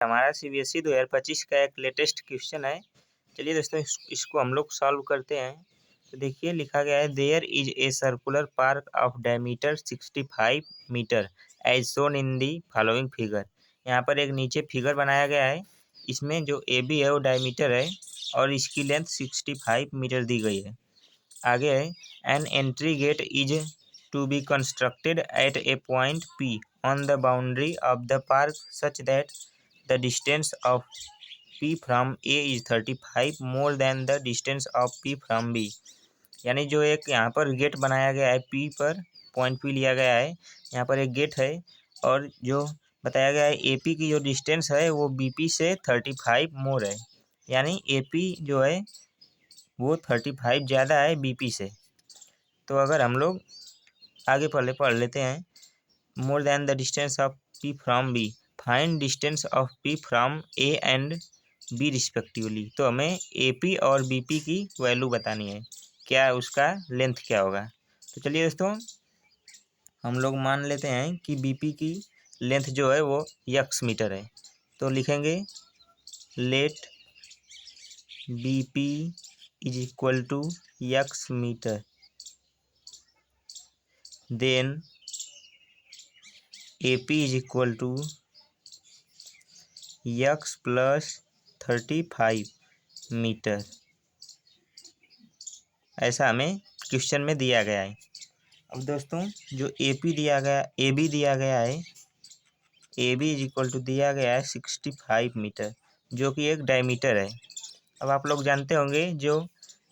हमारा सीबीएसई 2025 का एक लेटेस्ट क्वेश्चन है। चलिए दोस्तों इसको हम लोग सॉल्व करते हैं। तो देखिए लिखा गया है, there is a circular park of diameter 65 metre as shown in the following figure. यहाँ पर एक नीचे फिगर बनाया गया है। इसमें जो ए बी है वो डायमीटर है और इसकी लेंथ 65 मीटर दी गई है। आगे है, an entry gate is to be constructed at a point P on the boundary of the park such that the distance of P from A is 35 more than the distance of P from B। यानी जो एक यहाँ पर gate बनाया गया है, P पर point P लिया गया है, यहाँ पर एक गेट है और जो बताया गया है AP की जो डिस्टेंस है वो BP से 35 मोर है। यानी AP जो है वो 35 ज़्यादा है BP से। तो अगर हम लोग आगे पढ़ लेते हैं, more than the distance of P from B, find distance of P from A and B respectively. तो हमें AP और BP की वैल्यू बतानी है, क्या उसका लेंथ क्या होगा। तो चलिए दोस्तों हम लोग मान लेते हैं कि BP की लेंथ जो है वो x मीटर है। तो लिखेंगे let BP is equal to x metre, then AP is equal to x plus 35 metre. ऐसा हमें क्वेश्चन में दिया गया है। अब दोस्तों जो AP दिया गया, AB दिया गया है, AB इज इक्वल टू दिया गया है 65 मीटर, जो कि एक डायमीटर है। अब आप लोग जानते होंगे जो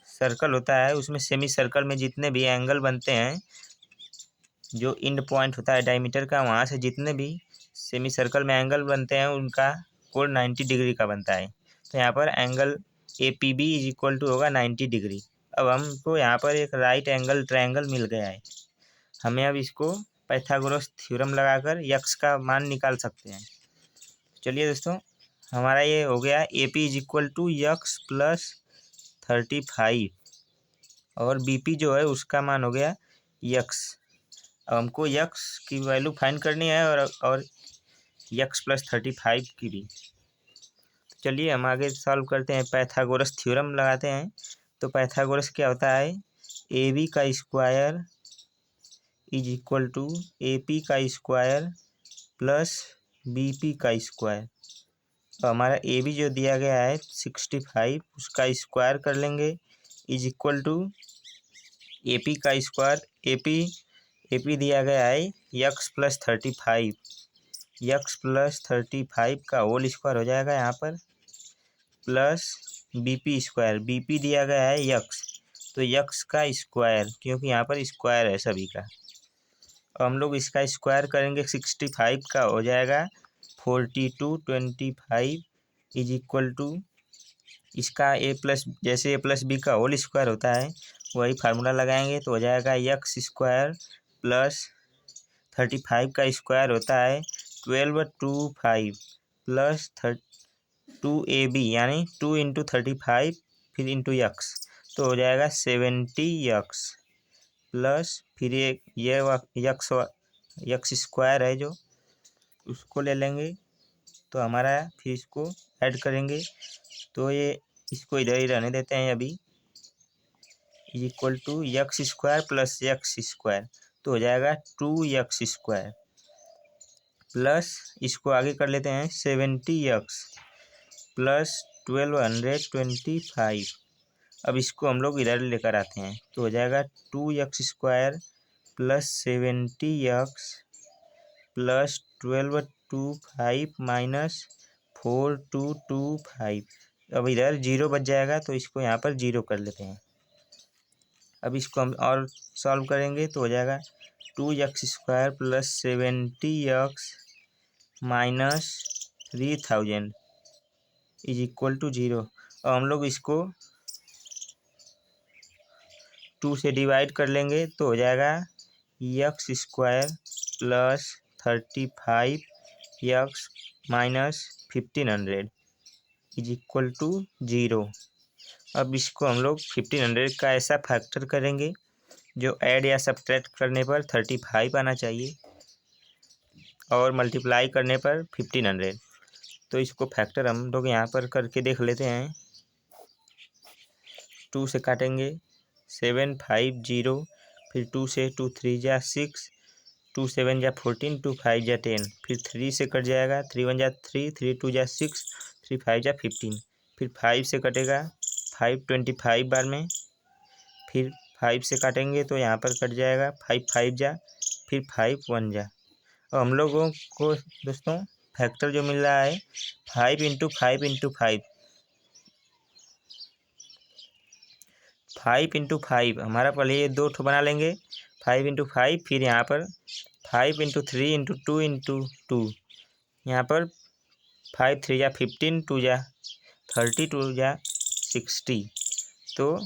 सर्कल होता है उसमें सेमी सर्कल में जितने भी एंगल बनते हैं, जो इंड पॉइंट होता है डायमीटर का, वहाँ से जितने भी सेमी सर्कल में एंगल बनते हैं उनका कोण 90 डिग्री का बनता है। तो यहाँ पर angle APB is equal to होगा 90 डिग्री। अब हमको यहाँ पर एक राइट एंगल ट्रायंगल मिल गया है। हमें अब इसको पाइथागोरस थ्योरम लगाकर यक्स का मान निकाल सकते हैं। चलिए दोस्तों हमारा ये हो गया AP is equal to x plus 35 और BP जो है उसका मान हो गया यक्स। अब हमको यक्स की वैल्यू फाइंड करनी है और यक्स प्लस 35 की भी। चलिए हम आगे सॉल्व करते हैं, पाइथागोरस थ्योरम लगाते हैं। तो पाइथागोरस क्या होता है, AB का square is equal to AP का स्क्वायर प्लस BP का स्क्वायर। तो हमारा AB जो दिया गया है 65, उसका स्क्वायर कर लेंगे इज इक्वल टू AP का स्क्वायर। AP दिया गया है यक्स प्लस 35, यक्स प्लस 35 का होल स्क्वायर हो जाएगा यहाँ पर, प्लस BP स्क्वायर। BP दिया गया है यक्स, तो यक्स का स्क्वायर, क्योंकि यहाँ पर स्क्वायर है सभी का। हम लोग इसका स्क्वायर करेंगे 65 का हो जाएगा 42, 25 इज इक्वल टू इसका जैसे A प्लस B का होल स्क्वायर होता है वही फार्मूला लगाएंगे तो हो जाएगा यक्स स्क्वायर प्लस 35 का स्क्वायर होता है 12, 25 प्लस 2AB यानी 2 इंटू 35 फिर इंटू यक्स, तो हो जाएगा 70 यक्स प्लस फिर ये यक्स स्क्वायर है जो उसको ले लेंगे। तो हमारा फिर इसको ऐड करेंगे, तो ये इसको इधर ही रहने देते हैं अभी, is equal to x square plus x square, तो हो जाएगा 2x स्क्वायर प्लस इसको आगे कर लेते हैं 70 यक्स प्लस 1225। अब इसको हम लोग इधर लेकर आते हैं तो हो जाएगा 2x square plus 70 x plus 1225 minus 4225। अब इधर जीरो बच जाएगा तो इसको यहाँ पर जीरो कर लेते हैं। अब इसको हम और सॉल्व करेंगे तो हो जाएगा 2x square plus 70 x minus 3000 is equal to zero. और हम लोग इसको 2 से डिवाइड कर लेंगे तो हो जाएगा x square plus 35 x minus 1500 is equal to zero. अब इसको हम लोग 1500 का ऐसा फैक्टर करेंगे जो ऐड या सब्ट्रैक्ट करने पर 35 आना चाहिए और मल्टीप्लाई करने पर 1500। तो इसको फैक्टर हम लोग यहाँ पर करके देख लेते हैं। 2 से काटेंगे 750, फिर 2 से 2 3 जा 6, 2 7 जा 14, 2 5 जा 10, फिर 3 से कट जाएगा, 3 1 जा 3, 3 2 जा 6, 3 5 जा 15, फिर 5 से कटेगा 5 25 बार में, फिर 5 से काटेंगे तो यहाँ पर कट जाएगा 5 5 जा, फिर 5 1 जा। और हम लोगों को दोस्तों फैक्टर जो मिल रहा है 5 इंटू 5 इंटू 5, 5 इंटू 5 हमारा पहले ये 2 ठो बना लेंगे, 5 इंटू 5, फिर यहाँ पर 5 इंटू 3 इंटू 2 इंटू 2, यहाँ पर 5 3 जा 15, 2 जा 30, 2 जा 60, तो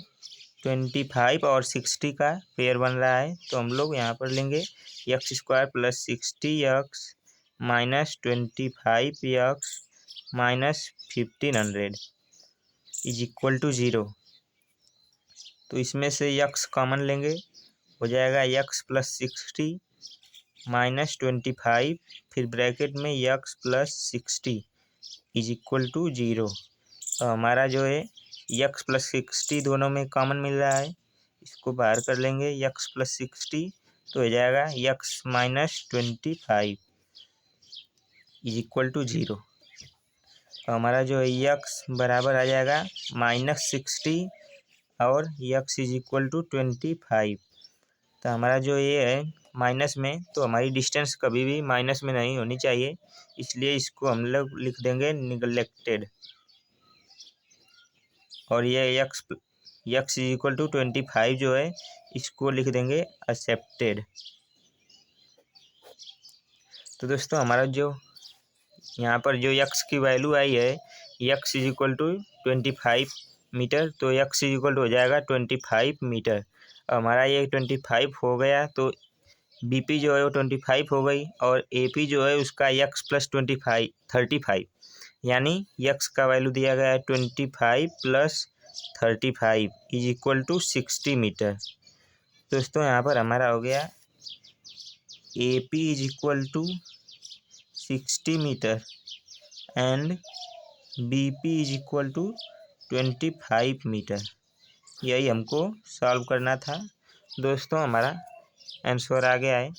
25 और 60 का पेयर बन रहा है। तो हम लोग यहाँ पर लेंगे x square plus 60 x minus 25 x minus 1500 is equal to 0। तो इसमें से यक्स कॉमन लेंगे, हो जाएगा यक्स प्लस 60 माइनस 25, फिर ब्रैकेट में x plus 60 is equal to 0। तो हमारा जो है यक्स प्लस 60 दोनों में कॉमन मिल रहा है, इसको बाहर कर लेंगे यक्स प्लस 60, तो हो जाएगा x minus 25 is equal to 0। तो हमारा जो है यक्स बराबर आ जाएगा -60 और यक्स इज इक्वल टू 25। तो हमारा जो ये है माइनस में, तो हमारी डिस्टेंस कभी भी माइनस में नहीं होनी चाहिए, इसलिए इसको हम लोग लिख देंगे निगलेक्टेड। और ये यक्स इज इक्वल टू 25 जो है इसको लिख देंगे एक्सेप्टेड। तो दोस्तों हमारा जो यहाँ पर जो यक्स की वैल्यू आई है x is equal to 25 metre, तो यक्स इज इक्वल टू हो जाएगा 25 मीटर। हमारा ये 25 हो गया, तो बीपी जो है वो 25 हो गई, और एपी जो है उसका यक्स प्लस 25 35, यानी यक्स का वैल्यू दिया गया है 25 plus 35 is equal to 60 metre. दोस्तों यहाँ पर हमारा हो गया AP is equal to 60 metre and BP is equal to 25 metre. यही हमको सॉल्व करना था। दोस्तों हमारा आंसर आ गया है।